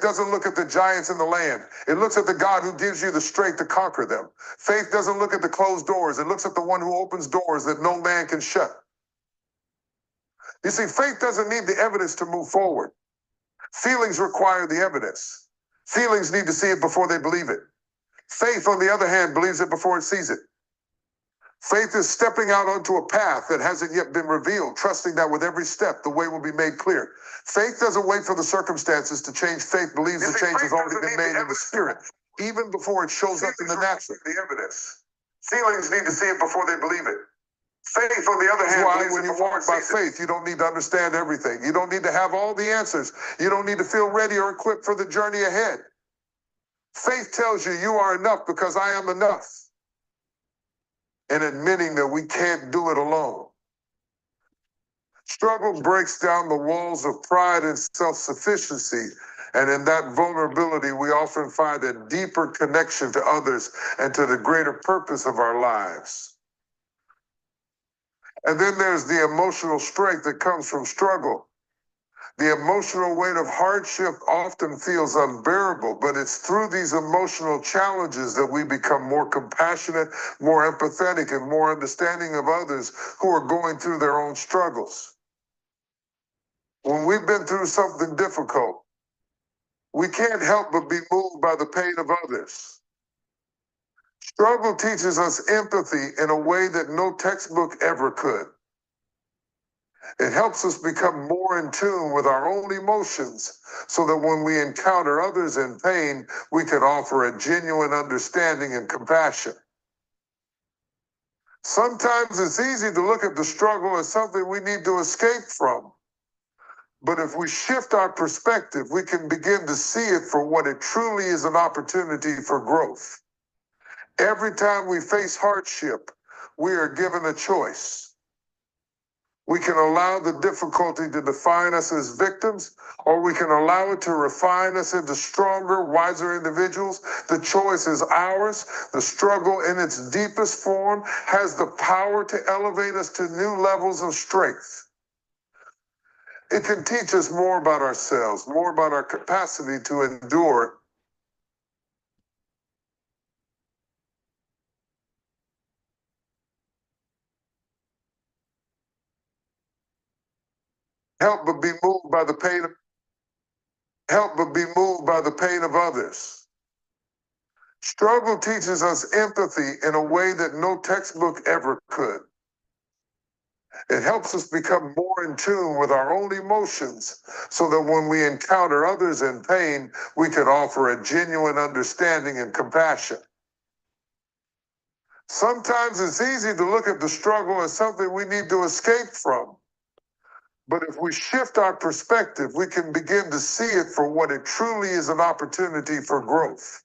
Faith doesn't look at the giants in the land. It looks at the God who gives you the strength to conquer them. Faith doesn't look at the closed doors. It looks at the one who opens doors that no man can shut. You see, faith doesn't need the evidence to move forward. Feelings require the evidence. Feelings need to see it before they believe it. Faith, on the other hand, believes it before it sees it. Faith is stepping out onto a path that hasn't yet been revealed, trusting that with every step, the way will be made clear. Faith doesn't wait for the circumstances to change. Faith believes the change has already been made in the spirit, even before it shows up in the natural. The evidence. Feelings need to see it before they believe it. Faith, on the other hand, why when you walk by faith, you don't need to understand everything. You don't need to have all the answers. You don't need to feel ready or equipped for the journey ahead. Faith tells you you are enough because I am enough. And admitting that we can't do it alone. Struggle breaks down the walls of pride and self-sufficiency. And in that vulnerability, we often find a deeper connection to others and to the greater purpose of our lives. And then there's the emotional strength that comes from struggle. The emotional weight of hardship often feels unbearable, but it's through these emotional challenges that we become more compassionate, more empathetic, and more understanding of others who are going through their own struggles. When we've been through something difficult, we can't help but be moved by the pain of others. Struggle teaches us empathy in a way that no textbook ever could. It helps us become more in tune with our own emotions so that when we encounter others in pain, we can offer a genuine understanding and compassion. Sometimes it's easy to look at the struggle as something we need to escape from. But if we shift our perspective, we can begin to see it for what it truly is, an opportunity for growth. Every time we face hardship, we are given a choice. We can allow the difficulty to define us as victims, or we can allow it to refine us into stronger, wiser individuals. The choice is ours. The struggle in its deepest form has the power to elevate us to new levels of strength. It can teach us more about ourselves, more about our capacity to endure. Help but be moved by the pain of others. Struggle teaches us empathy in a way that no textbook ever could. It helps us become more in tune with our own emotions so that when we encounter others in pain, we can offer a genuine understanding and compassion. Sometimes it's easy to look at the struggle as something we need to escape from. But if we shift our perspective, we can begin to see it for what it truly is, an opportunity for growth.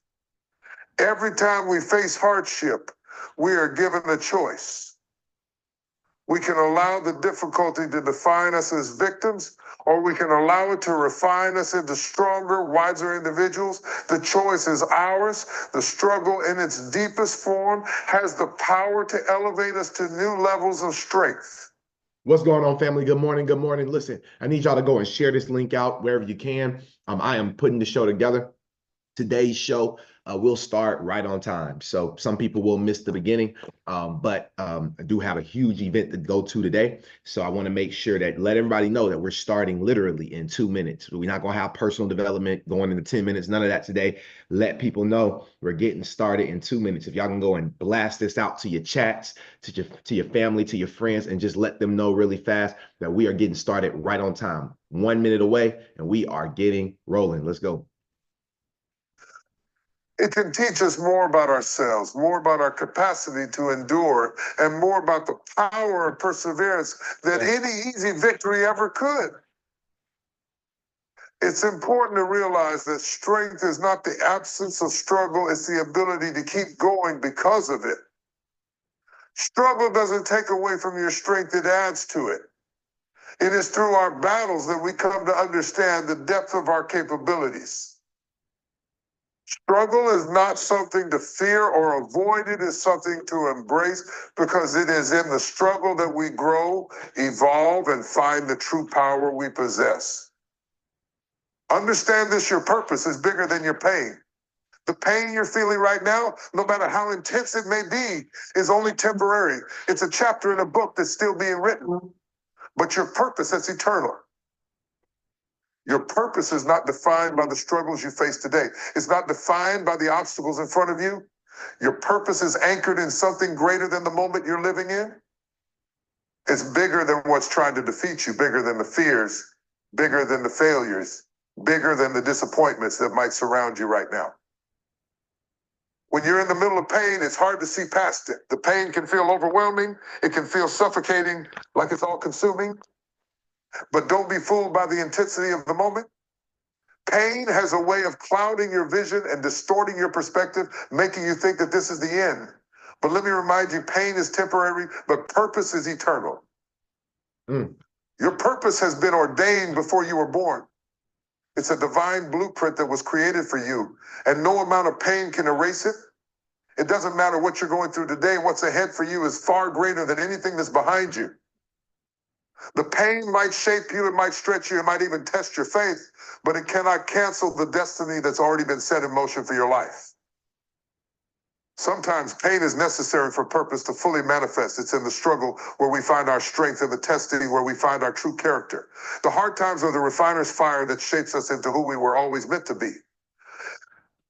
Every time we face hardship, we are given a choice. We can allow the difficulty to define us as victims, or we can allow it to refine us into stronger, wiser individuals. The choice is ours. The struggle in its deepest form has the power to elevate us to new levels of strength. What's going on, family? Good morning. Good morning. Listen, I need y'all to go and share this link out wherever you can. I am putting the show together. Today's show will start right on time. So some people will miss the beginning, but I do have a huge event to go to today. So I want to make sure that let everybody know that we're starting literally in 2 minutes. We're not going to have personal development going into 10 minutes. None of that today. Let people know we're getting started in 2 minutes. If y'all can go and blast this out to your chats, to your family, to your friends, and just let them know really fast that we are getting started right on time. 1 minute away, and we are getting rolling. Let's go. It can teach us more about ourselves, more about our capacity to endure, and more about the power of perseverance than any easy victory ever could. It's important to realize that strength is not the absence of struggle, it's the ability to keep going because of it. Struggle doesn't take away from your strength, it adds to it. It is through our battles that we come to understand the depth of our capabilities. Struggle is not something to fear or avoid. It is something to embrace because it is in the struggle that we grow, evolve, and find the true power we possess. Understand this, your purpose is bigger than your pain. The pain you're feeling right now, no matter how intense it may be, is only temporary. It's a chapter in a book that's still being written. But your purpose is eternal. Your purpose is not defined by the struggles you face today. It's not defined by the obstacles in front of you. Your purpose is anchored in something greater than the moment you're living in. It's bigger than what's trying to defeat you, bigger than the fears, bigger than the failures, bigger than the disappointments that might surround you right now. When you're in the middle of pain, it's hard to see past it. The pain can feel overwhelming. It can feel suffocating, like it's all consuming. But don't be fooled by the intensity of the moment. Pain has a way of clouding your vision and distorting your perspective, making you think that this is the end. But let me remind you, pain is temporary, but purpose is eternal. Your purpose has been ordained before you were born. It's a divine blueprint that was created for you, and no amount of pain can erase it. It doesn't matter what you're going through today. What's ahead for you is far greater than anything that's behind you. The pain might shape you, it might stretch you, it might even test your faith, but it cannot cancel the destiny that's already been set in motion for your life. Sometimes pain is necessary for purpose to fully manifest. It's in the struggle where we find our strength, in the testing where we find our true character. The hard times are the refiner's fire that shapes us into who we were always meant to be.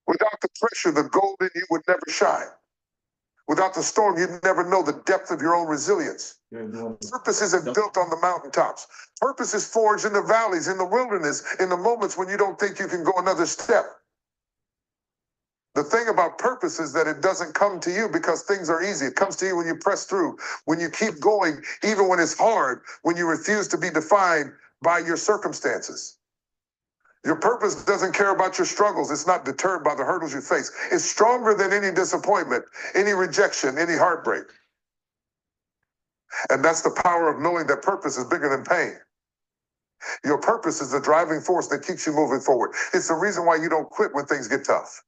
Without the pressure, the gold in you would never shine. Without the storm, you'd never know the depth of your own resilience. Purpose isn't built on the mountaintops. Purpose is forged in the valleys, in the wilderness, in the moments when you don't think you can go another step. The thing about purpose is that it doesn't come to you because things are easy. It comes to you when you press through, when you keep going, even when it's hard, when you refuse to be defined by your circumstances. Your purpose doesn't care about your struggles. It's not deterred by the hurdles you face. It's stronger than any disappointment, any rejection, any heartbreak. And that's the power of knowing that purpose is bigger than pain. Your purpose is the driving force that keeps you moving forward. It's the reason why you don't quit when things get tough.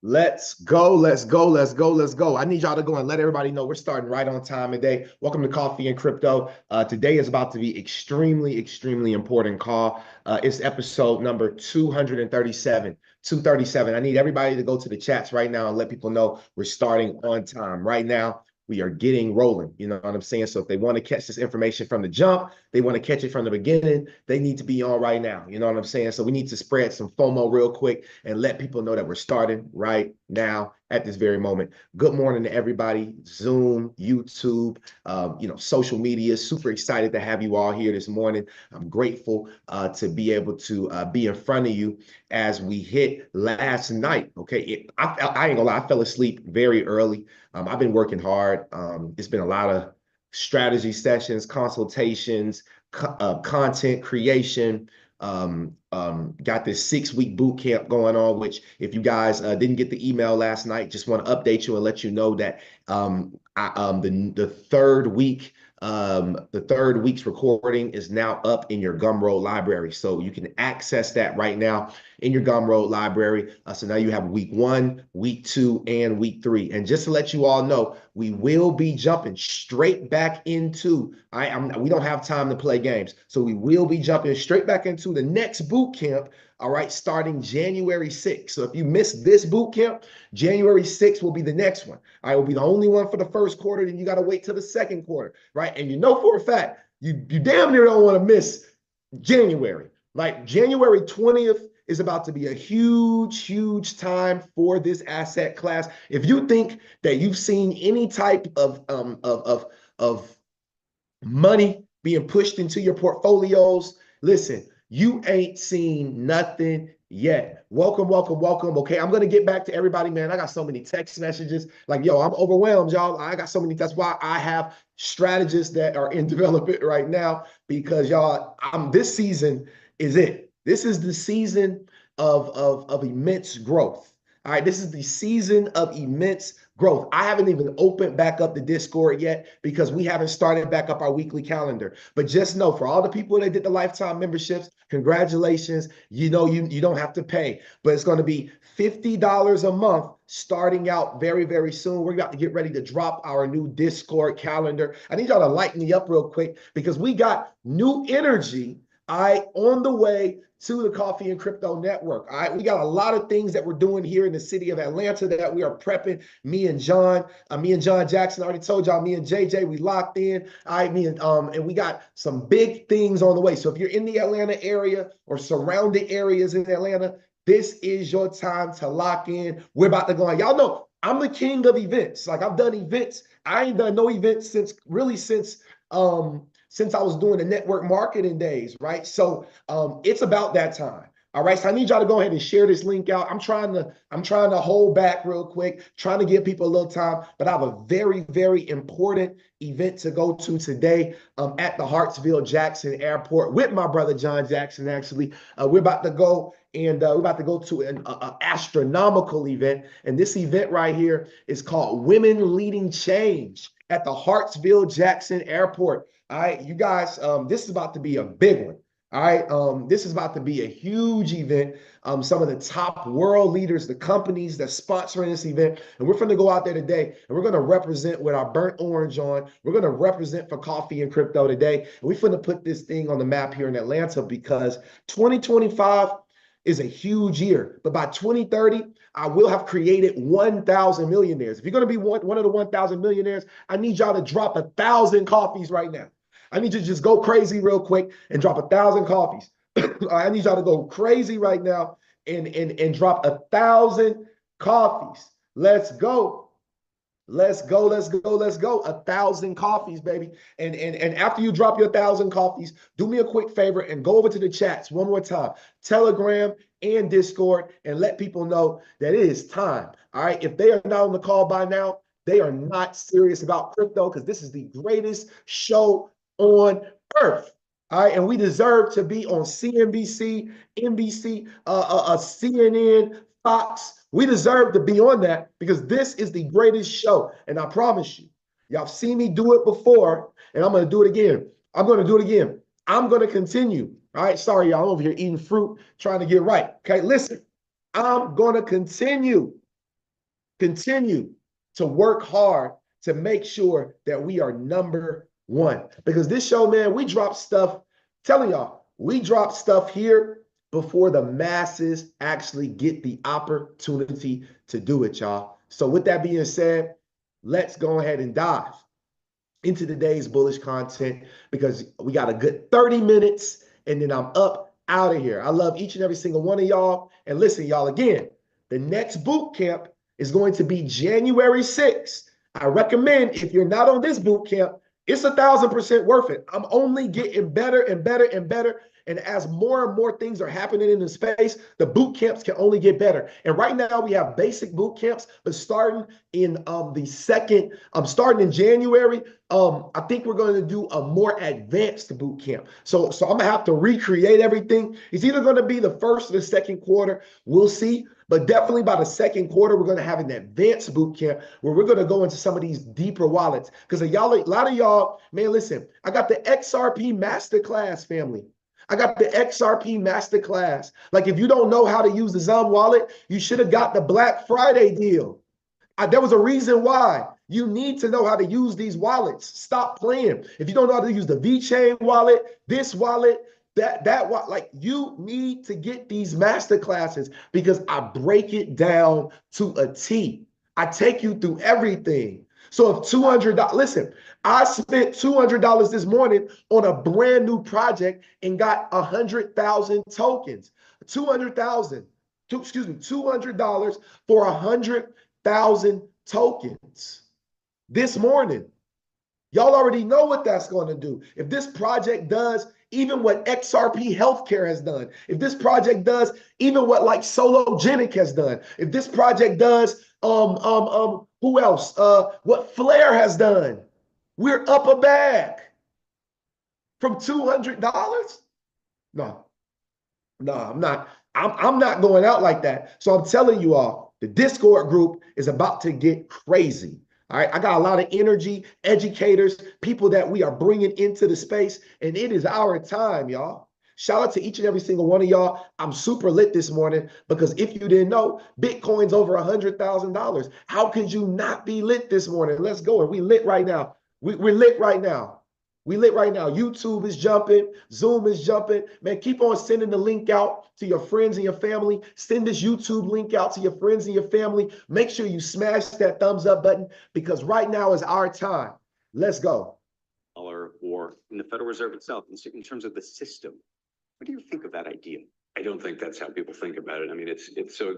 Let's go, let's go, let's go, let's go. I need y'all to go and let everybody know we're starting right on time today. Welcome to Coffee and Crypto. Today is about to be extremely, extremely important call. It's episode number 237. 237. I need everybody to go to the chats right now and let people know we're starting on time. Right now, we are getting rolling. You know what I'm saying? So if they want to catch this information from the jump, they want to catch it from the beginning, they need to be on right now. You know what I'm saying? So we need to spread some FOMO real quick and let people know that we're starting right now at this very moment. Good morning to everybody. Zoom, YouTube, social media. Super excited to have you all here this morning. I'm grateful to be able to be in front of you as we hit last night. Okay, I ain't gonna lie, I fell asleep very early. I've been working hard. It's been a lot of strategy sessions, consultations, content creation. Got this 6-week boot camp going on, which if you guys didn't get the email last night, just want to update you and let you know that the third week's recording is now up in your Gumroad library. So you can access that right now in your Gumroad library. So now you have week 1, week 2, and week 3. And just to let you all know, we will be jumping straight back into, we don't have time to play games. So we will be jumping straight back into the next boot camp, all right, starting January 6th. So if you missed this boot camp, January 6th will be the next one. I will be the only one for the first quarter, then you got to wait till the second quarter, right? And you know for a fact, you damn near don't want to miss January. Like January 20th is about to be a huge, huge time for this asset class. If you think that you've seen any type of money being pushed into your portfolios, listen, you ain't seen nothing yet. Welcome, welcome, welcome. Okay, I'm gonna get back to everybody, man. I got so many text messages. Like, yo, I'm overwhelmed, y'all. I got so many. That's why I have strategists that are in development right now, because y'all, this season is it. This is the season of immense growth. All right, this is the season of immense growth. I haven't even opened back up the Discord yet because we haven't started back up our weekly calendar. But just know, for all the people that did the lifetime memberships, congratulations. You know, you don't have to pay, but it's going to be $50 a month starting out very, very soon. We're about to get ready to drop our new Discord calendar. I need y'all to light me up real quick because we got new energy All right, on the way to the Coffee and Crypto Network. All right, we got a lot of things that we're doing here in the city of Atlanta that we are prepping. Me and John Jackson, I already told y'all, me and JJ, we locked in. All right, and we got some big things on the way. So if you're in the Atlanta area or surrounding areas in Atlanta, this is your time to lock in. We're about to go on. Y'all know I'm the king of events. Like, I've done events. I ain't done no events since I was doing the network marketing days, right? So it's about that time. All right. So I need y'all to go ahead and share this link out. I'm trying to hold back real quick, trying to give people a little time, but I have a very, very important event to go to today at the Hartsville Jackson Airport with my brother John Jackson. Actually, we're about to go to an astronomical event. And this event right here is called Women Leading Change at the Hartsville Jackson Airport. All right, you guys, this is about to be a big one. All right, this is about to be a huge event. Some of the top world leaders, the companies that's sponsoring this event, and we're going to go out there today, and we're going to represent with our burnt orange on. We're going to represent for Coffee and Crypto today, and we're going to put this thing on the map here in Atlanta because 2025 is a huge year, but by 2030, I will have created 1,000 millionaires. If you're going to be one of the 1,000 millionaires, I need y'all to drop 1,000 coffees right now. I need you to just go crazy real quick and drop 1,000 coffees. I need y'all to go crazy right now and drop 1,000 coffees. Let's go. Let's go, let's go, let's go. 1,000 coffees, baby. And after you drop your 1,000 coffees, do me a quick favor and go over to the chats one more time, Telegram and Discord, and let people know that it is time. All right. If they are not on the call by now, they are not serious about crypto because this is the greatest show on earth. All right. And we deserve to be on CNBC, NBC, CNN, Fox. We deserve to be on that because this is the greatest show. And I promise you, y'all seen me do it before, and I'm going to do it again. I'm going to do it again. I'm going to continue. All right. Sorry, y'all. I'm over here eating fruit, trying to get right. Okay. Listen, I'm going to continue to work hard to make sure that we are number one. Because this show, man, we drop stuff, telling y'all, we drop stuff here before the masses actually get the opportunity to do it, y'all. So with that being said, let's go ahead and dive into today's bullish content because we got a good 30 minutes and then I'm up out of here. I love each and every single one of y'all. And listen, y'all, again, the next boot camp is going to be January 6th. I recommend if you're not on this boot camp, it's 1,000% worth it. I'm only getting better and better and better. And as more and more things are happening in the space, the boot camps can only get better. And right now we have basic boot camps, but starting in starting in January, I think we're going to do a more advanced boot camp. So I'm gonna have to recreate everything. It's either going to be the first or the second quarter. We'll see. But definitely by the second quarter, we're going to have an advanced boot camp where we're going to go into some of these deeper wallets. Because a lot of y'all, man, listen, I got the XRP Masterclass, family. I got the XRP Masterclass. Like, if you don't know how to use the Zum wallet, you should have got the Black Friday deal. There was a reason why. You need to know how to use these wallets. Stop playing. If you don't know how to use the VeChain wallet, this wallet, like, you need to get these master classes because I break it down to a T. I take you through everything. So if $200, listen, I spent $200 this morning on a brand new project and got 100,000 tokens. $200 for 100,000 tokens this morning. Y'all already know what that's going to do. If this project does even what XRP Healthcare has done, if this project does even what like Sologenic has done, if this project does who else? What Flare has done, we're up a bag from $200. No, I'm not. I'm not going out like that. So I'm telling you all, the Discord group is about to get crazy. All right, I got a lot of energy, educators, people that we are bringing into the space, and it is our time, y'all. Shout out to each and every single one of y'all. I'm super lit this morning because if you didn't know, Bitcoin's over $100,000. How could you not be lit this morning? Let's go. And we lit right now. We're lit right now. We lit right now. YouTube is jumping. Zoom is jumping. Man, keep on sending the link out to your friends and your family. Send this YouTube link out to your friends and your family. Make sure you smash that thumbs up button because right now is our time. Let's go. Or in the Federal Reserve itself, in terms of the system. What do you think of that idea? I don't think that's how people think about it. I mean, it's so,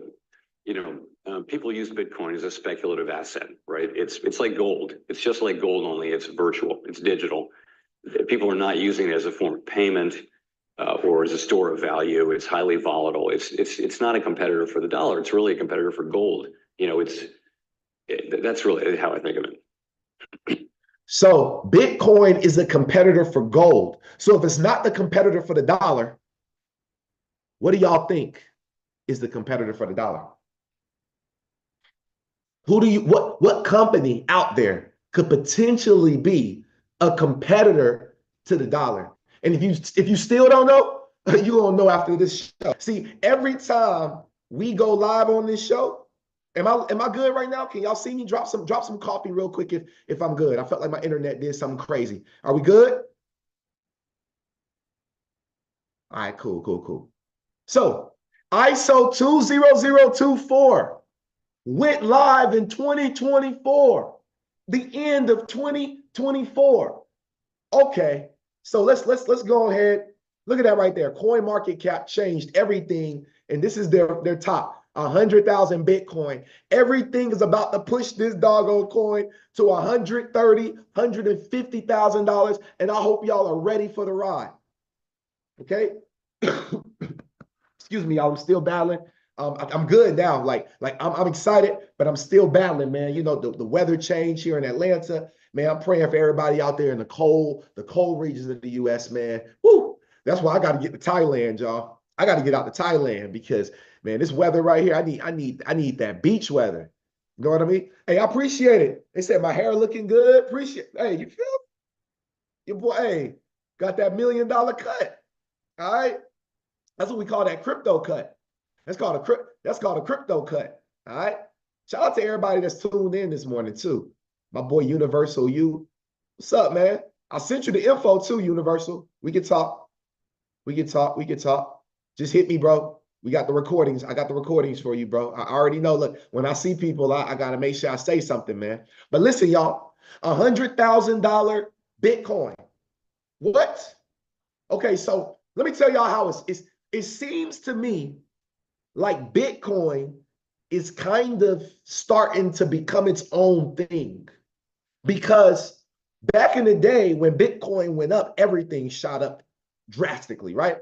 people use Bitcoin as a speculative asset, right? It's like gold. It's just like gold, only it's virtual, it's digital. People are not using it as a form of payment or as a store of value. It's highly volatile. It's not a competitor for the dollar. It's really a competitor for gold. That's really how I think of it. So Bitcoin is a competitor for gold. So if it's not the competitor for the dollar, what do y'all think is the competitor for the dollar? What company out there could potentially be a competitor to the dollar? And if you still don't know, you're gonna know after this show. See, every time we go live on this show, am I good right now? Can y'all see me? Drop some coffee real quick if I'm good. I felt like my internet did something crazy. Are we good? All right, cool. So ISO 20024 went live in 2024, the end of 2024. Okay, so let's go ahead. Look at that right there. Coin market cap changed everything, and this is their top 100,000 Bitcoin. Everything is about to push this doggone coin to $130,000, $150,000, and I hope y'all are ready for the ride. Okay. Excuse me, y'all. I'm still battling. I'm good now. Like I'm excited, but I'm still battling, man. You know, the weather change here in Atlanta. Man, I'm praying for everybody out there in the cold regions of the US, man. Woo! That's why I got to get to Thailand, y'all. I got to get out to Thailand because, man, this weather right here, I need that beach weather. You know what I mean? Hey, I appreciate it. They said my hair looking good. Appreciate it. Hey, you feel your boy, hey, got that $1 million cut. All right. That's what we call that crypto cut. That's called a crypto cut. All right. Shout out to everybody that's tuned in this morning too. My boy Universal U. What's up, man? I sent you the info too, Universal. We can talk. Just hit me, bro. We got the recordings. I got the recordings for you, bro. I already know. Look, when I see people, I gotta make sure I say something, man. But listen, y'all, $100,000 Bitcoin. What? Okay, so let me tell y'all how it seems to me like Bitcoin is kind of starting to become its own thing. Because back in the day when Bitcoin went up, everything shot up drastically, right?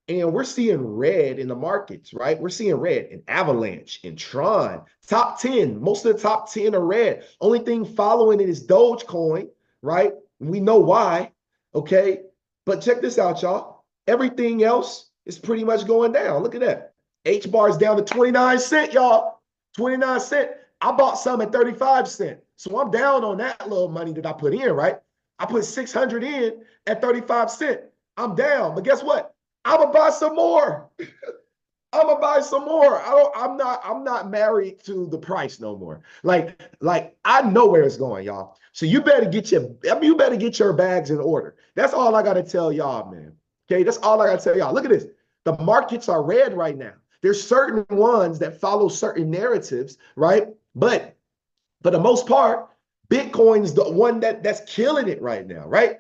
And we're seeing red in the markets, right? We're seeing red in Avalanche, in Tron, top 10. Most of the top 10 are red. Only thing following it is Dogecoin, right? We know why, okay? But check this out, y'all. Everything else is pretty much going down. Look at that. H-bar is down to 29 cents, y'all. 29 cents. I bought some at 35 cents. So I'm down on that little money that I put in, right? I put 600 in at 35 cents. I'm down. But guess what? I'm gonna buy some more. I'm gonna buy some more. I'm not married to the price no more. Like I know where it's going, y'all. So you better get your bags in order. That's all I gotta tell y'all, man. Okay, that's all I gotta tell y'all. Look at this. The markets are red right now. There's certain ones that follow certain narratives, right? But for the most part, Bitcoin is the one that's killing it right now, right?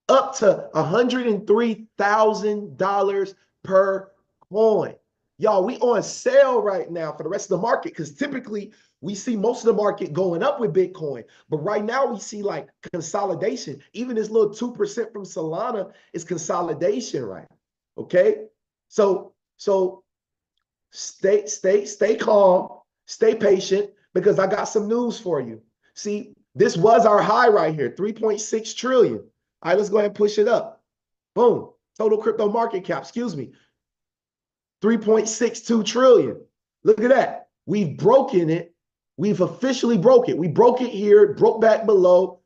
Up to $103,000 per coin. Y'all, we on sale right now for the rest of the market because typically we see most of the market going up with Bitcoin. But right now we see like consolidation. Even this little 2% from Solana is consolidation, right? Okay. So stay calm, stay patient, because I got some news for you. See, this was our high right here, 3.6 trillion. All right, let's go ahead and push it up. Boom. Total crypto market cap, 3.62 trillion. Look at that. We've broken it. We've officially broke it. We broke it here, broke back below,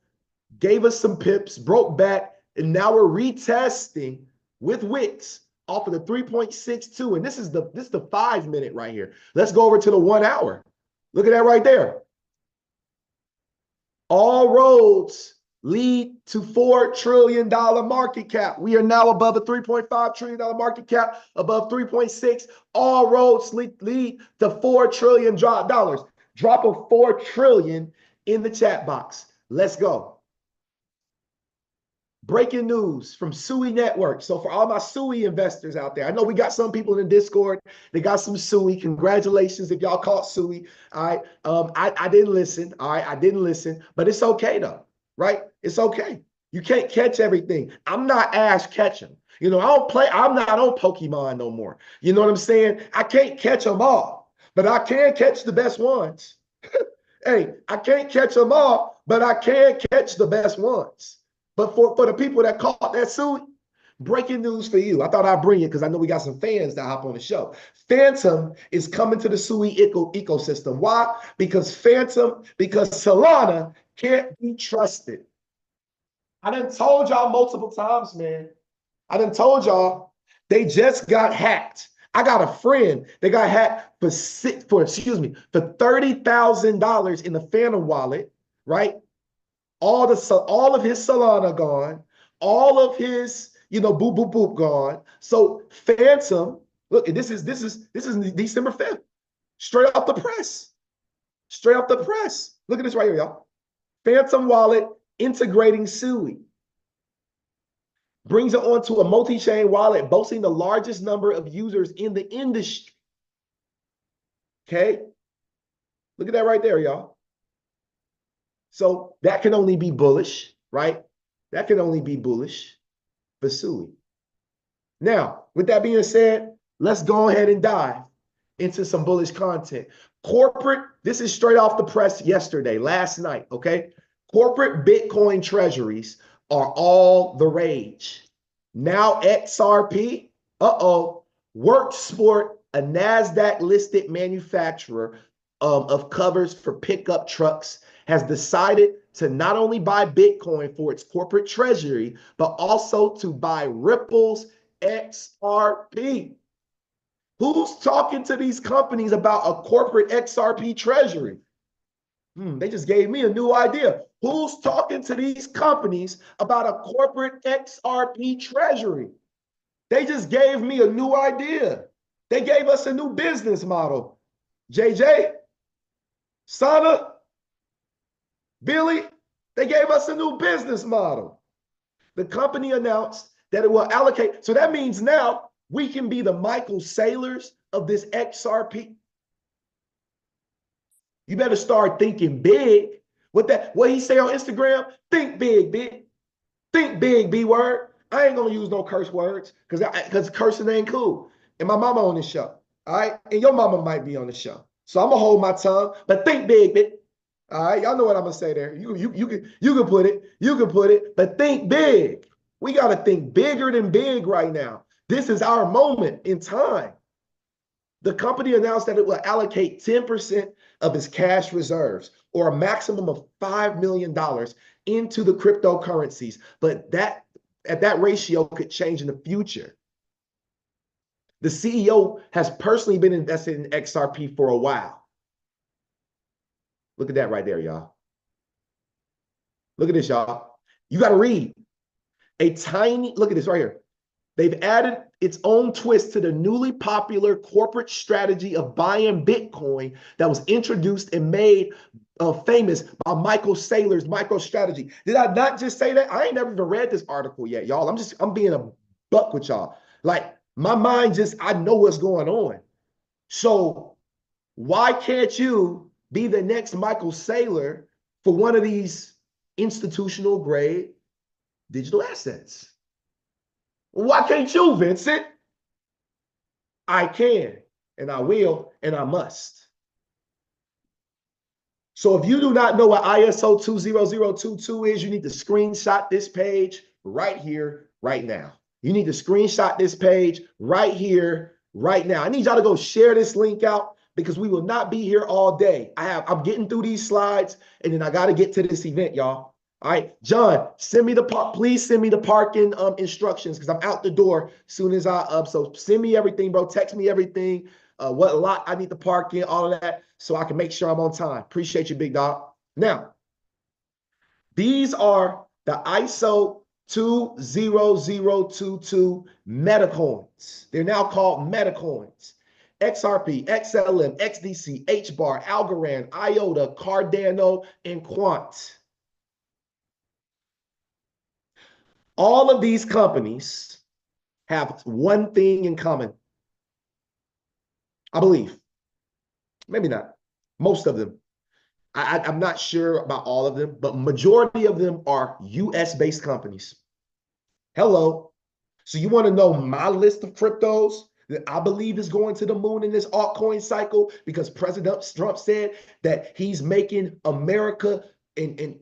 gave us some pips, broke back, and now we're retesting with wicks off of the 3.62. And this is the 5 minute right here. Let's go over to the 1 hour. Look at that right there. All roads lead to $4 trillion market cap. We are now above a $3.5 trillion market cap, above 3.6. All roads lead to $4 trillion dollars. Drop a 4 trillion in the chat box. Let's go. Breaking news from SUI Network. So for all my SUI investors out there, I know we got some people in the Discord. They got some SUI. Congratulations if y'all caught SUI. All right. I didn't listen. All right. I didn't listen, but it's okay though. Right? It's okay. You can't catch everything. I'm not Ash Ketchum. You know, I'm not on Pokemon no more. You know what I'm saying? I can't catch them all, but I can catch the best ones. Hey, I can't catch them all, but I can catch the best ones. But for the people that caught that suit, breaking news for you. I thought I'd bring it because I know we got some fans that hop on the show. Phantom is coming to the SUI ecosystem. Why? Because Solana can't be trusted. I done told y'all multiple times, man. I done told y'all they just got hacked. I got a friend that got hacked for $30,000 in the Phantom wallet, right? All of his Solana gone, all of his, boop, boop, boop gone. So Phantom, look, this is December 5th. Straight off the press. Straight off the press. Look at this right here, y'all. Phantom wallet integrating SUI. Brings it onto a multi-chain wallet, boasting the largest number of users in the industry. Okay? Look at that right there, y'all. So that can only be bullish, right? That can only be bullish for SUI. Now, with that being said, let's go ahead and dive into some bullish content. Corporate, this is straight off the press yesterday, last night, okay? Corporate Bitcoin treasuries are all the rage. Now XRP, Worksport, a NASDAQ-listed manufacturer of covers for pickup trucks, has decided to not only buy Bitcoin for its corporate treasury, but also to buy Ripple's XRP. Who's talking to these companies about a corporate XRP treasury? They just gave me a new idea. Who's talking to these companies about a corporate XRP treasury? They just gave me a new idea. They gave us a new business model. JJ, Sana, Billy, they gave us a new business model. The company announced that it will allocate. So that means now we can be the Michael Saylors of this XRP. You better start thinking big. What he say on Instagram? Think big, big. Think big, B word. I ain't gonna use no curse words because cursing ain't cool. And my mama on the show. All right. And your mama might be on the show. So I'm gonna hold my tongue, but think big, big. All right, y'all know what I'm gonna say there. You can put it, but think big. We gotta think bigger than big right now. This is our moment in time. The company announced that it will allocate 10% of its cash reserves, or a maximum of $5 million, into the cryptocurrencies. But that ratio could change in the future. The CEO has personally been invested in XRP for a while. Look at that right there, y'all. Look at this, y'all. You got to read. Look at this right here. They've added its own twist to the newly popular corporate strategy of buying Bitcoin that was introduced and made famous by Michael Saylor's MicroStrategy. Did I not just say that? I ain't never even read this article yet, y'all. I'm being a buck with y'all. Like, my mind I know what's going on. So why can't you be the next Michael Saylor for one of these institutional grade digital assets? Why can't you, Vincent? I can, and I will, and I must. So if you do not know what ISO 20022 is, you need to screenshot this page right here, right now. You need to screenshot this page right here, right now. I need y'all to go share this link out because we will not be here all day. I'm getting through these slides, and then I got to get to this event, y'all. All right, John, please send me the parking instructions because I'm out the door as soon as so send me everything, bro. Text me everything, what lot I need to park in, all of that, so I can make sure I'm on time. Appreciate you, big dog. Now, these are the ISO 20022 metacoins. They're now called metacoins. XRP, XLM, XDC, HBAR, Algorand, IOTA, Cardano, and Quant. All of these companies have one thing in common. I believe. Maybe not. Most of them. I'm not sure about all of them, but majority of them are US-based companies. Hello. So you want to know my list of cryptos that I believe is going to the moon in this altcoin cycle because President Trump said that he's making America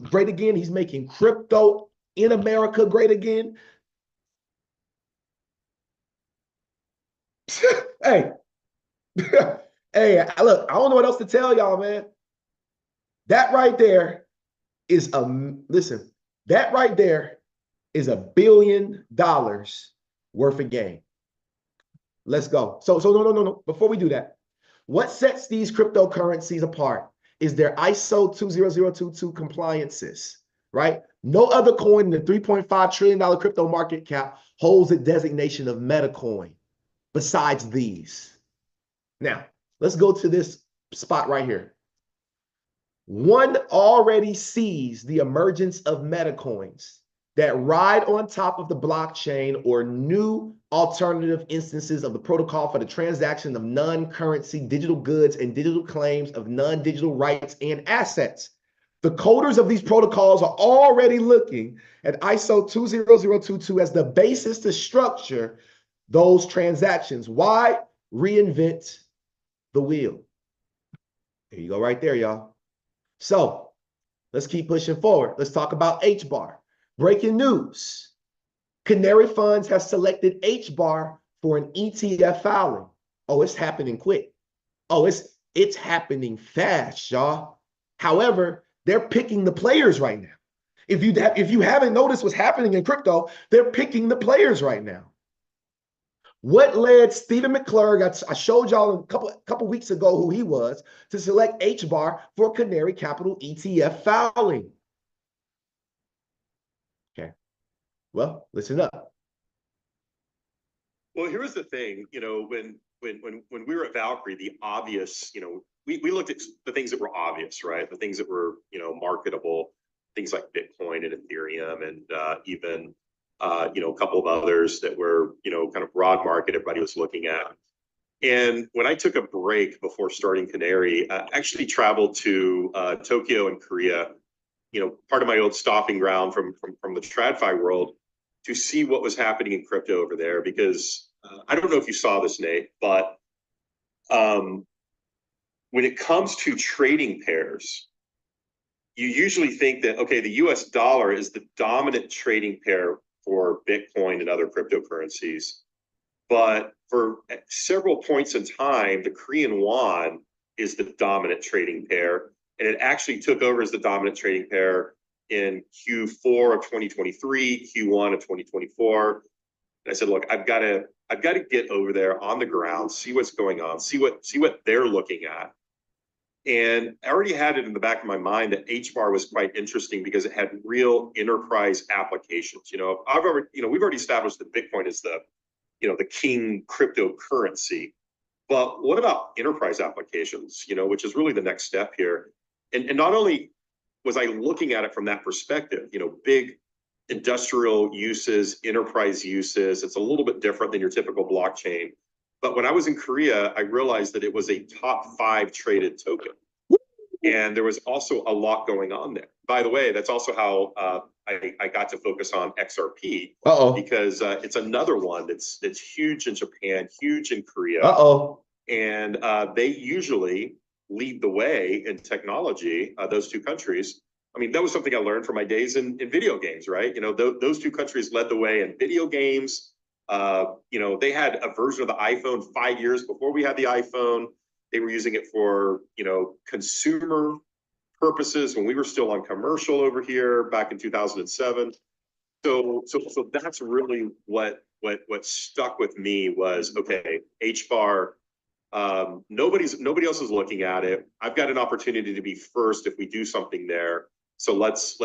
great again. He's making crypto in America great again. Hey, hey, look, I don't know what else to tell y'all, man. That right there is listen, that right there is $1 billion worth of gain. Let's go. So no. Before we do that, what sets these cryptocurrencies apart is their ISO 20022 compliances, right? No other coin in the $3.5 trillion crypto market cap holds a designation of metacoin besides these. Now, let's go to this spot right here. One already sees the emergence of metacoins that ride on top of the blockchain or new alternative instances of the protocol for the transaction of non-currency digital goods and digital claims of non-digital rights and assets. The coders of these protocols are already looking at ISO 20022 as the basis to structure those transactions. Why? Reinvent the wheel. There you go right there, y'all. So let's keep pushing forward. Let's talk about HBAR. Breaking news. Canary Funds has selected HBAR for an ETF filing. Oh, it's happening quick. Oh, it's happening fast, y'all. However, they're picking the players right now. If you haven't noticed what's happening in crypto, they're picking the players right now. What led Stephen McClurg, I showed y'all a couple weeks ago who he was, to select HBAR for Canary Capital ETF filing? Okay, well, listen up. Well, here's the thing, when we were at Valkyrie, the obvious, we looked at the things that were obvious, right? The things that were, marketable, things like Bitcoin and Ethereum and even a couple of others that were, kind of broad market everybody was looking at. And when I took a break before starting Canary, I actually traveled to Tokyo and Korea, part of my old stomping ground from the TradFi world, to see what was happening in crypto over there. Because I don't know if you saw this, Nate, but when it comes to trading pairs, you usually think that, okay, the US dollar is the dominant trading pair for Bitcoin and other cryptocurrencies. But for several points in time, the Korean won is the dominant trading pair. And it actually took over as the dominant trading pair in Q4 of 2023, Q1 of 2024. And I said, look, I've got to get over there on the ground, see what's going on, see what they're looking at. And I already had it in the back of my mind that HBAR was quite interesting because it had real enterprise applications. We've already established that Bitcoin is the king cryptocurrency. But what about enterprise applications, which is really the next step here? And not only was I looking at it from that perspective, big industrial uses, enterprise uses, it's a little bit different than your typical blockchain. But when I was in Korea, I realized that it was a top 5 traded token. And there was also a lot going on there. By the way, that's also how I got to focus on XRP. Because it's another one that's huge in Japan, huge in Korea. And they usually lead the way in technology, those two countries. I mean, that was something I learned from my days in video games, right? Those two countries led the way in video games. They had a version of the iPhone 5 years before we had the iPhone. They were using it for, consumer purposes when we were still on commercial over here back in 2007. So that's really what stuck with me was, okay, HBAR, nobody else is looking at it. I've got an opportunity to be first if we do something there. So let's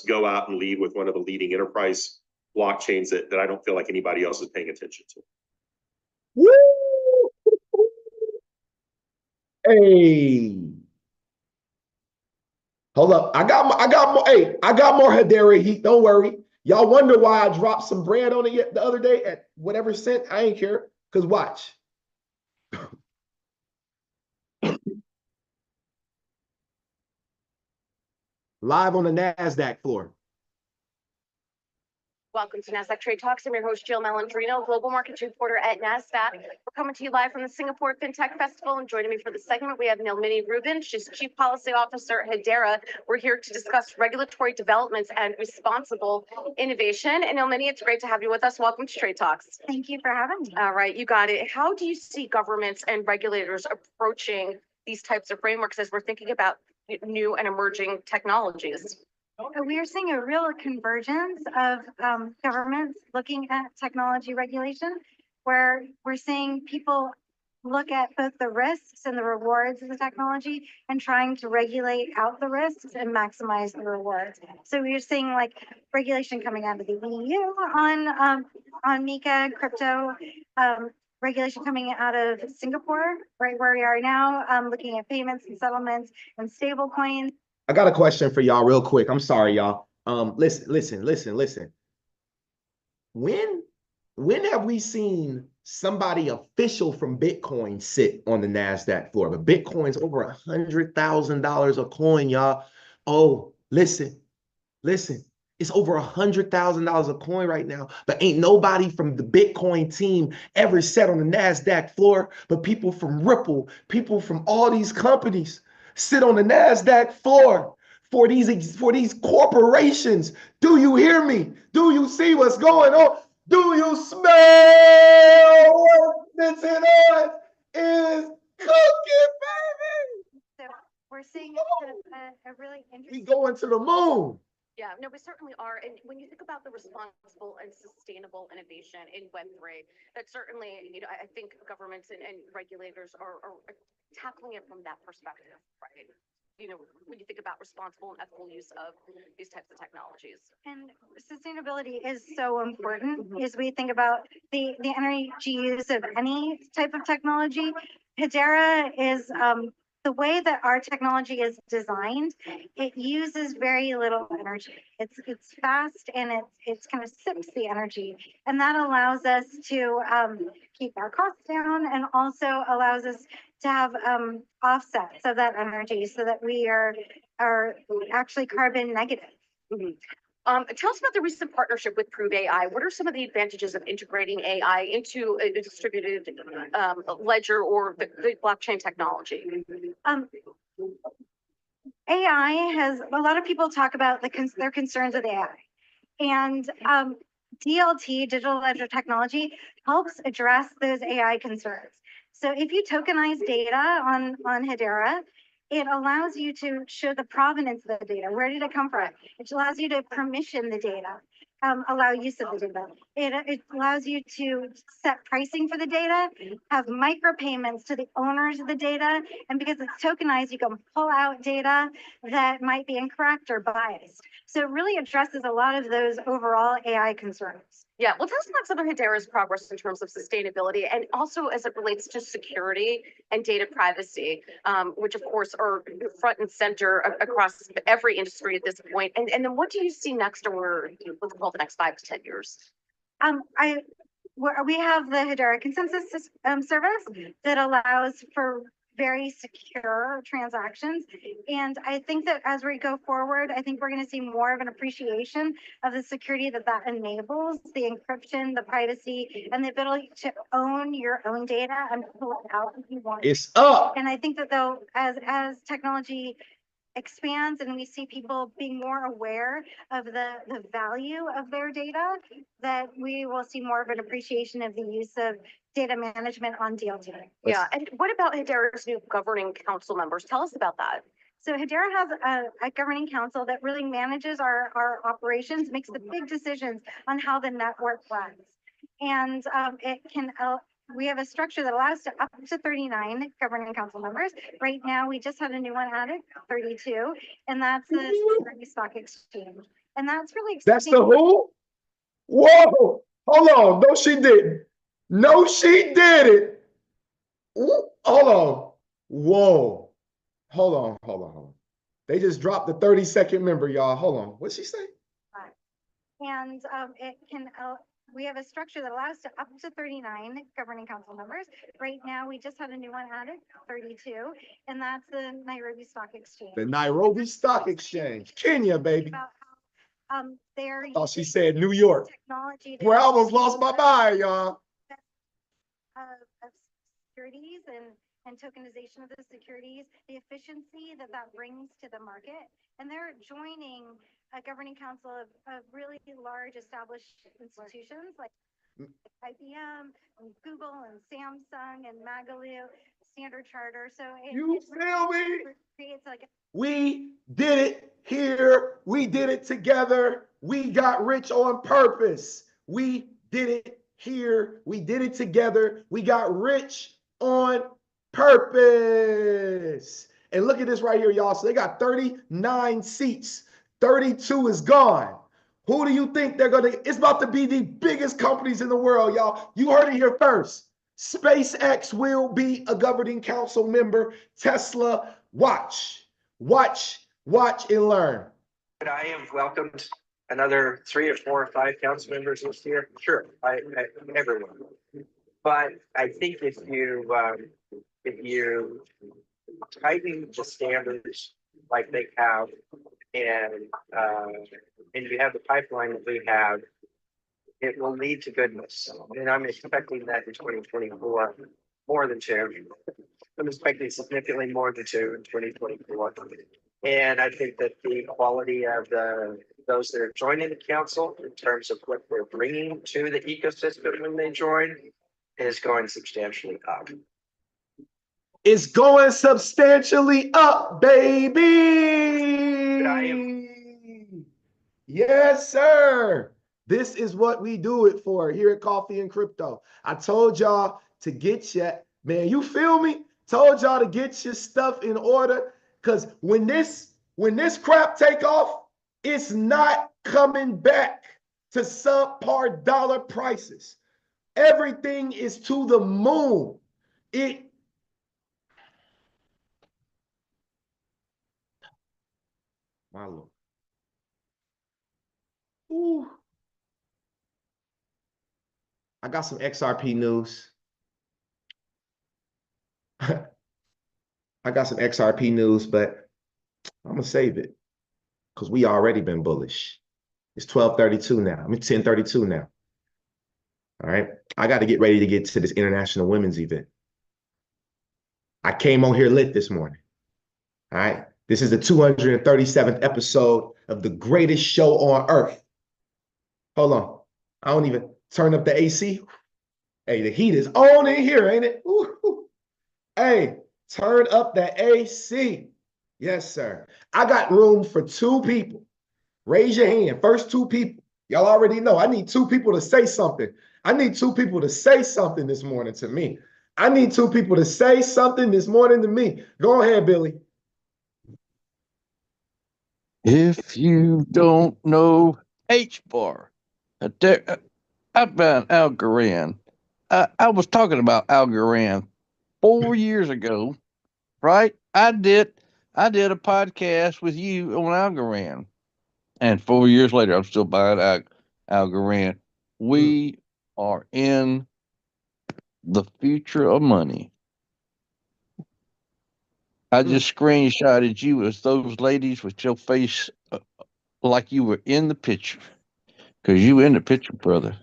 go out and lead with one of the leading enterprise blockchains that I don't feel like anybody else is paying attention to. Woo! Hey, hold up. I got more. Hey, I got more Hedera heat. Don't worry. Y'all wonder why I dropped some bread on it the other day at whatever cent. I ain't care. Cause watch. Live on the NASDAQ floor. Welcome to NASDAQ Trade Talks. I'm your host, Jill Malandrino, Global Markets Reporter at NASDAQ. We're coming to you live from the Singapore FinTech Festival, and joining me for the segment, we have Nilmini Rubin. She's Chief Policy Officer at Hedera. We're here to discuss regulatory developments and responsible innovation. And Nilmini, it's great to have you with us. Welcome to Trade Talks. Thank you for having me. All right, you got it. How do you see governments and regulators approaching these types of frameworks as we're thinking about new and emerging technologies? We are seeing a real convergence of governments looking at technology regulation, where we're seeing people look at both the risks and the rewards of the technology and trying to regulate out the risks and maximize the rewards. So we're seeing like regulation coming out of the EU on MiCA crypto, regulation coming out of Singapore, right where we are now, looking at payments and settlements and stable coins. I got a question for y'all real quick. I'm sorry, y'all. Listen. When have we seen somebody official from Bitcoin sit on the NASDAQ floor? But Bitcoin's over $100,000 a coin, y'all. Oh, listen. It's over $100,000 a coin right now, but ain't nobody from the Bitcoin team ever sat on the NASDAQ floor, but people from Ripple, people from all these companies sit on the NASDAQ floor for these corporations. Do you hear me? Do you see what's going on? Do you smell what's in us is cooking, baby? So we're seeing a really interesting. We going to the moon. Yeah, no, we certainly are. And when you think about the responsible and sustainable innovation in Web3, that certainly, I think governments and regulators are tackling it from that perspective, right? When you think about responsible and ethical use of these types of technologies. And sustainability is so important as we think about the energy use of any type of technology. Hedera is the way that our technology is designed, it uses very little energy. It's fast and it's kind of sips the energy. And that allows us to keep our costs down and also allows us to have offsets of that energy so that we are actually carbon negative. Mm-hmm. Tell us about the recent partnership with Prove AI. What are some of the advantages of integrating AI into a distributed ledger or the blockchain technology? AI has, a lot of people talk about their concerns with AI. And DLT, digital ledger technology, helps address those AI concerns. So if you tokenize data on Hedera, it allows you to show the provenance of the data. Where did it come from? It allows you to permission the data, allow use of the data. It allows you to set pricing for the data, have micropayments to the owners of the data. And because it's tokenized, you can pull out data that might be incorrect or biased. So it really addresses a lot of those overall AI concerns. Yeah, well, tell us about some of Hedera's progress in terms of sustainability and also as it relates to security and data privacy, which of course are front and center across every industry at this point. And then what do you see next over, let's call it the next 5 to 10 years? We have the Hedera consensus service that allows for very secure transactions. And I think that as we go forward, I think we're going to see more of an appreciation of the security that enables, the encryption, the privacy, and the ability to own your own data and pull it out if you want. It's up. And I think that though, as technology expands and we see people being more aware of the value of their data, that we will see more of an appreciation of the use of data management on DLT. Yeah, and what about Hedera's new governing council members? Tell us about that. So Hedera has a governing council that really manages our operations, makes the big decisions on how the network runs. And it can we have a structure that allows up to 39 governing council members. Right now, we just had a new one added, 32, and that's the Securities Stock Exchange. And that's really That's exciting. the who? Whoa, hold on. No, she didn't. No, she didn't. Ooh, hold on. Whoa. Hold on. They just dropped the 30-second member, y'all. Hold on. What'd she say? And it can, we have a structure that allows up to 39 governing council members. Right now, we just had a new one added, 32, and that's the Nairobi Stock Exchange. The Nairobi Stock Exchange. Kenya, baby. About how, they're Oh, she using said New York. technology Where I almost lost my mind, y'all. of securities and tokenization of the securities, the efficiency that that brings to the market. And they're joining a governing council of really large established institutions like IBM and Google and Samsung and Magalu, Standard Charter. So You feel me? creates like We did it here. We did it together. We got rich on purpose. We did it here. We did it together. We got rich on purpose. And look at this right here, y'all. So they got 39 seats. 32 is gone. Who do you think they're going to? It's about to be the biggest companies in the world, y'all. You heard it here first. SpaceX will be a governing council member. Tesla, watch and learn. I have welcomed another 3 or 4 or 5 council members this year. Sure, everyone. But I think if you tighten the standards like they have, and you have the pipeline that we have, it will lead to goodness. And I'm expecting that in 2024, more than 2. I'm expecting significantly more than 2 in 2024. And I think that the quality of those that are joining the council in terms of what they're bringing to the ecosystem when they join is going substantially up. It's going substantially up, baby. Yes, sir. This is what we do it for here at Coffee and Crypto. I told y'all to get your, man, you feel me? Told y'all to get your stuff in order, because when this crap take off, it's not coming back to subpar dollar prices. Everything is to the moon. My Lord. Ooh. I got some XRP news. I got some XRP news, but I'm gonna save it because we already been bullish. It's 12:32 now. I mean 10:32 now. All right. I got to get ready to get to this International Women's event. I came on here lit this morning. All right. This is the 237th episode of the greatest show on earth. Hold on. I don't even turn up the AC. Hey, the heat is on in here, ain't it? Ooh. Hey, turn up the AC. Yes, sir. I got room for 2 people. Raise your hand. First 2 people. Y'all already know. I need 2 people to say something. I need 2 people to say something this morning to me. I need 2 people to say something this morning to me. Go ahead, Billy. If you don't know H-bar, about Algorand. I was talking about Algorand 4 years ago, right? I did a podcast with you on Algorand, and 4 years later, I'm still buying Algorand. We are in the future of money. I just screenshotted you as those ladies with your face like you were in the picture, because you in the picture, brother.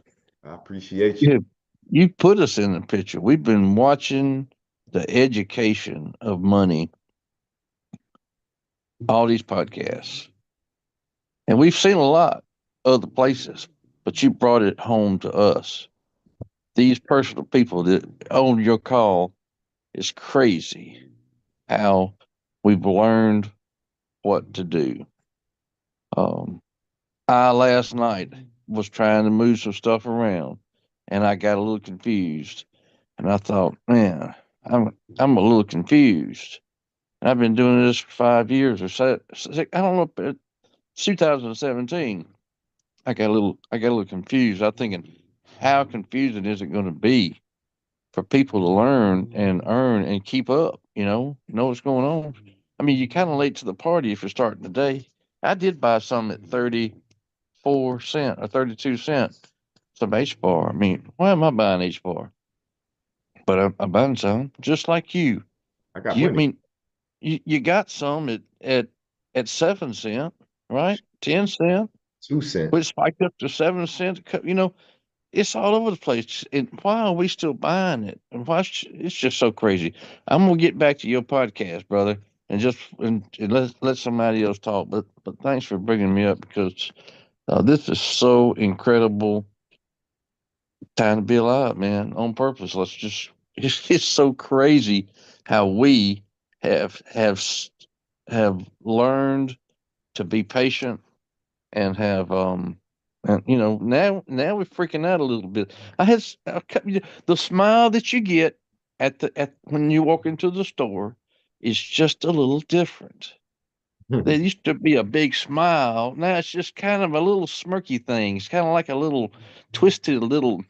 I appreciate you. You put us in the picture. We've been watching the education of money, all these podcasts, and we've seen a lot other places, but you brought it home to us. These personal people that own your call, is crazy how we've learned what to do. I last night was trying to move some stuff around, and I got a little confused. And I thought, man, I'm a little confused. And I've been doing this for 5 years or so. I don't know. It's 2017. I got a little confused. I'm thinking, how confusing is it going to be for people to learn and earn and keep up? Know what's going on. I mean, you're kind of late to the party if you're starting today. I did buy some at 34 cent or 32 cent, some H bar. I mean, why am I buying H bar? But I'm buying some just like you. I got You I plenty. mean you got some at 7 cent, right? 10 cent, 2 cent. which spiked up to 7 cents. It's all over the place. And why are we still buying it? And it's just so crazy. I'm gonna get back to your podcast, brother, and let somebody else talk. But thanks for bringing me up because this is so incredible time to be alive, man. On purpose. It's so crazy how we have learned to be patient and have and now we're freaking out a little bit. The smile that you get at when you walk into the store is just a little different. There used to be a big smile. Now it's just kind of a little smirky thing. It's kind of like a little twisted little.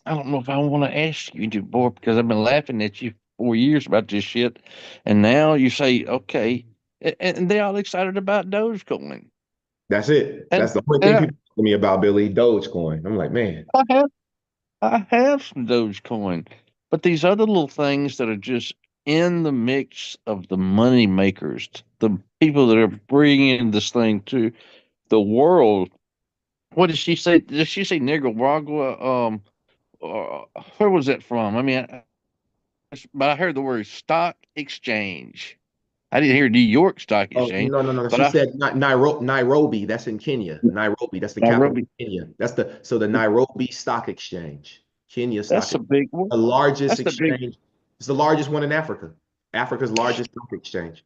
I don't know if I want to ask you anymore because I've been laughing at you 4 years about this shit, and now you say okay, and they're all excited about Dogecoin. That's it. And, That's the only thing and people tell me about, Billy. Dogecoin. I'm like, man, I have I have some Dogecoin, but these other little things that are just in the mix of the money makers, the people that are bringing this thing to the world. What did she say? Did she say Nicaragua? Where was that from? I mean, but I heard the word stock exchange. I didn't hear New York Stock oh Exchange, no, no, no. but She I said Nairobi. That's in Kenya. Nairobi. That's the capital Nairobi. of Kenya. The Nairobi Stock Exchange. Kenya Stock That's a Exchange. big one. The largest That's the big. exchange. It's the largest one in Africa. Africa's largest stock exchange.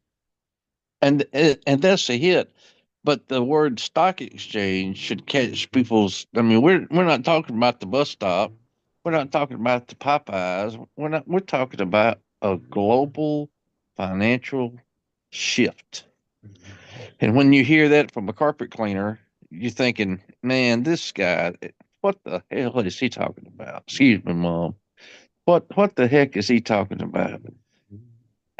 And that's a hit. But the word stock exchange should catch people's. I mean, we're not talking about the bus stop. We're not talking about the Popeyes. We're talking about a global financial shift. And when you hear that from a carpet cleaner, you're thinking, man, this guy, what the hell is he talking about? Excuse me, mom. What the heck is he talking about?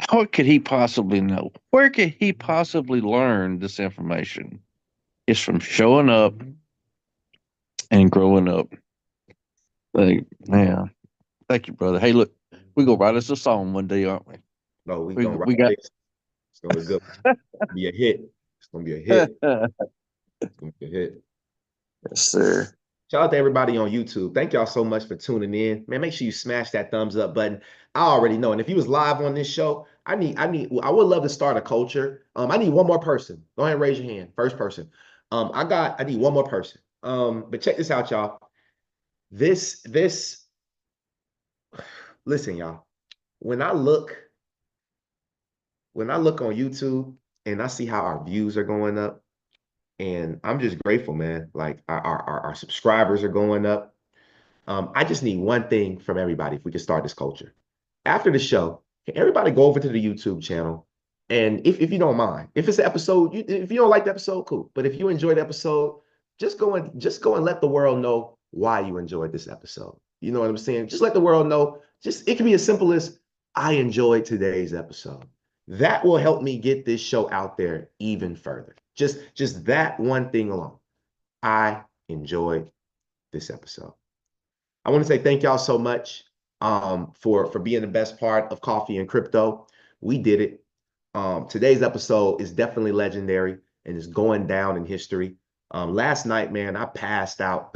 What could he possibly know? Where could he possibly learn this information? It's from showing up and growing up. Like, man, thank you, brother. Hey, look, we go write us a song one day, aren't we? No, we We gonna write we got. this. It's gonna be good. Be a hit. It's gonna be a hit. It's gonna be a hit. Yes, sir. Shout out to everybody on YouTube. Thank y'all so much for tuning in. Man, make sure you smash that thumbs up button. I already know. And if you was live on this show, I would love to start a culture. I need one more person. Go ahead and raise your hand. First person. I need one more person. But check this out, y'all. This, listen, y'all. When I look on YouTube and I see how our views are going up, and I'm just grateful, man. Like our subscribers are going up. I just need one thing from everybody if we can start this culture. After the show, can everybody go over to the YouTube channel? And if you don't mind, if it's an episode, if you don't like the episode, cool. But if you enjoyed the episode, just go and let the world know why you enjoyed this episode. You know what I'm saying? Just let the world know. Just it can be as simple as I enjoyed today's episode. That will help me get this show out there even further. Just that one thing alone. I enjoyed this episode. I want to say thank y'all so much for being the best part of Coffee and Crypto. We did it. Today's episode is definitely legendary and is going down in history. Last night, man, I passed out.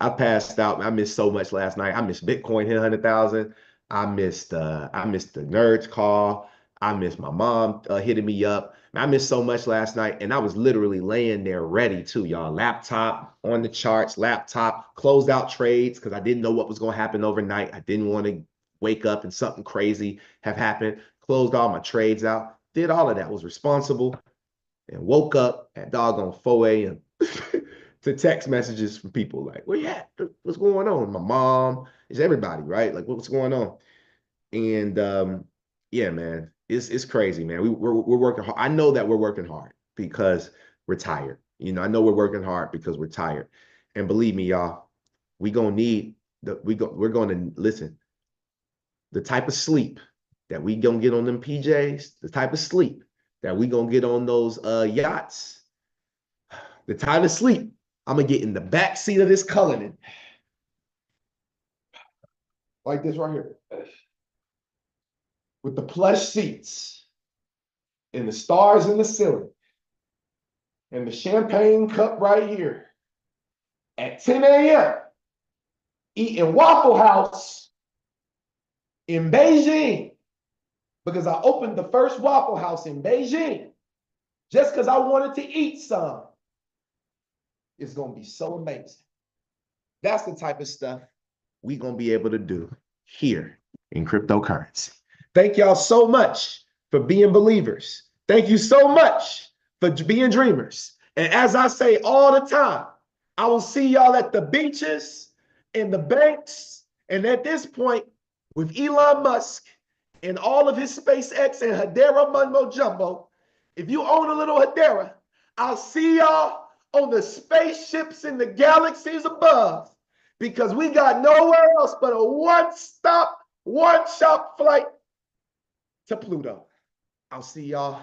I passed out. I missed so much last night. I missed Bitcoin hit 100,000. I missed the nerds call. I missed my mom hitting me up. I missed so much last night, and I was literally laying there ready to y'all. Laptop on the charts, laptop closed out trades because I didn't know what was going to happen overnight. I didn't want to wake up and something crazy have happened. Closed all my trades out. Did all of that. Was responsible and woke up at doggone 4 a.m. to text messages from people like, where you at? What's going on? My mom, it's everybody, right? Like, what's going on? And yeah, man, it's crazy, man. We're working hard. I know that we're working hard because we're tired. You know, I know we're working hard because we're tired. And believe me, y'all, we're gonna listen, the type of sleep that we gonna get on them PJs, the type of sleep that we gonna get on those yachts, the type of sleep I'm gonna get in the back seat of this Cullinan. Like this right here. With the plush seats and the stars in the ceiling and the champagne cup right here at 10 a.m. eating Waffle House in Beijing, because I opened the first Waffle House in Beijing just because I wanted to eat some. It's going to be so amazing. That's the type of stuff we're going to be able to do here in cryptocurrency. Thank y'all so much for being believers. Thank you so much for being dreamers. And as I say all the time, I will see y'all at the beaches, in the banks, and at this point, with Elon Musk and all of his SpaceX and Hedera Mumbo Jumbo, if you own a little Hedera, I'll see y'all on the spaceships in the galaxies above, because we got nowhere else but a one-stop, one-shop flight to Pluto. I'll see y'all